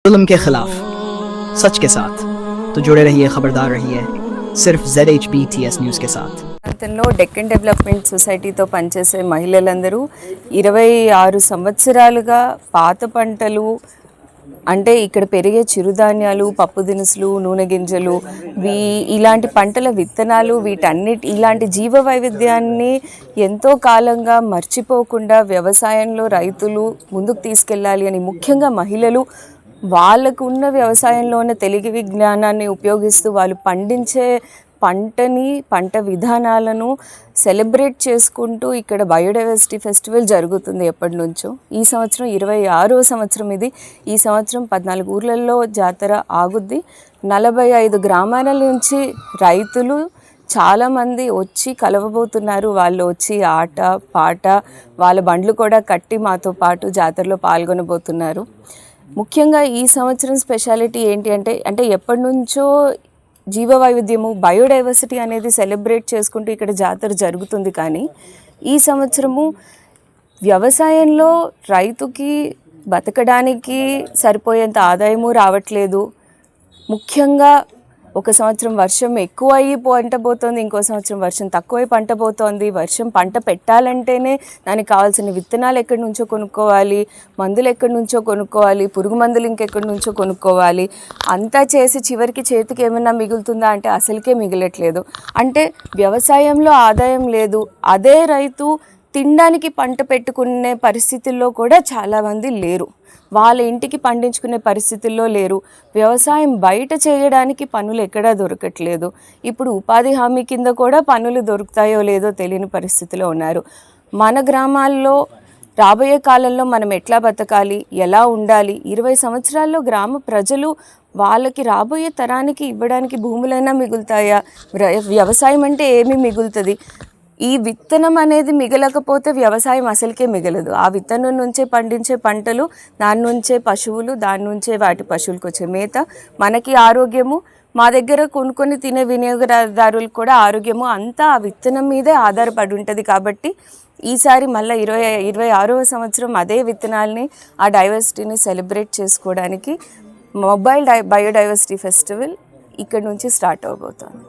जुल्म के खिलाफ सच के साथ तो जुड़े रहिए, खबरदार रहिए सिर्फ ZHBTS न्यूज़ के साथ। ప్రాంతంలో డెక్కన్ డెవలప్మెంట్ సొసైటీతో పనిచేసే మహిళలందరూ 26 సంవత్సరాలుగా పాత పంటలు అంటే ఇక్కడ పెరిగే చిరుధాన్యాలు, పప్పు దినుసులు, నూనె గింజలు, ఇలాంటి పంటల విత్తనాలు, ఇలాంటి జీవ వైవిధ్యాన్ని ఎంతో కాలంగా మర్చిపోకుండా వ్యవసాయంలో రైతులు ముందుకు తీసుకెళ్ళాలి అని, ముఖ్యంగా మహిళలు వాళ్ళకు ఉన్న వ్యవసాయంలో ఉన్న తెలివి విజ్ఞానాన్ని ఉపయోగిస్తూ వాళ్ళు పండించే పంట విధానాలను సెలబ్రేట్ చేసుకుంటూ ఇక్కడ బయోడైవర్సిటీ ఫెస్టివల్ జరుగుతుంది ఎప్పటి నుంచో. ఈ సంవత్సరం 26వ సంవత్సరం ఇది. ఈ సంవత్సరం 14 ఊర్లలో జాతర ఆగుద్ది. 45 గ్రామాల నుంచి రైతులు చాలామంది వచ్చి కలవబోతున్నారు. వాళ్ళు వచ్చి ఆట పాట వాళ్ళ బండ్లు కూడా కట్టి మాతో పాటు జాతరలో పాల్గొనబోతున్నారు. ముఖ్యంగా ఈ సంవత్సరం స్పెషాలిటీ ఏంటి అంటే ఎప్పటి నుంచో జీవ వైవిధ్యము, బయోడైవర్సిటీ అనేది సెలబ్రేట్ చేసుకుంటూ ఇక్కడ జాతర జరుగుతుంది. కానీ ఈ సంవత్సరము వ్యవసాయంలో రైతుకి బతకడానికి సరిపోయేంత ఆదాయము రావట్లేదు. ముఖ్యంగా ఒక సంవత్సరం వర్షం ఎక్కువ అయ్యి పంట పోతుంది, ఇంకో సంవత్సరం వర్షం తక్కువై పంట పోతుంది. పంట పెట్టాలంటేనే దానికి కావాల్సిన విత్తనాలు ఎక్కడి నుంచో కొనుక్కోవాలి, మందులు ఎక్కడి నుంచో కొనుక్కోవాలి, పురుగు మందులు ఇంకెక్కడి నుంచో కొనుక్కోవాలి. అంతా చేసి చివరికి చేతికి ఏమైనా మిగులుతుందా అంటే అసలుకే మిగలట్లేదు. అంటే వ్యవసాయంలో ఆదాయం లేదు. అదే రైతు తినడానికి పంట పెట్టుకునే పరిస్థితుల్లో కూడా చాలామంది లేరు. వాళ్ళ ఇంటికి పండించుకునే పరిస్థితుల్లో లేరు. వ్యవసాయం బయట చేయడానికి పనులు ఎక్కడా దొరకట్లేదు. ఇప్పుడు ఉపాధి హామీ కింద కూడా పనులు దొరుకుతాయో లేదో తెలియని పరిస్థితిలో ఉన్నారు. మన గ్రామాల్లో రాబోయే కాలంలో మనం ఎట్లా బతకాలి, ఎలా ఉండాలి, 20 సంవత్సరాల్లో గ్రామ ప్రజలు వాళ్ళకి రాబోయే తరానికి ఇవ్వడానికి భూములైనా మిగులుతాయా? వ్యవసాయం అంటే ఏమి మిగులుతుంది? ఈ విత్తనం అనేది మిగలకపోతే వ్యవసాయం అసలుకే మిగలదు. ఆ విత్తనం నుంచే పండించే పంటలు, దాని నుంచే పశువులు, దాని నుంచే వాటి పశువులకు వచ్చే మేత, మనకి ఆరోగ్యము, మా దగ్గర కొనుక్కొని తినే వినియోగదారులకు కూడా ఆరోగ్యము అంతా ఆ విత్తనం మీదే ఆధారపడి ఉంటుంది. కాబట్టి ఈసారి మళ్ళీ 26వ సంవత్సరం అదే విత్తనాల్ని, ఆ డైవర్సిటీని సెలబ్రేట్ చేసుకోవడానికి మొబైల్ బయోడైవర్సిటీ ఫెస్టివల్ ఇక్కడ నుంచి స్టార్ట్ అవబోతోంది.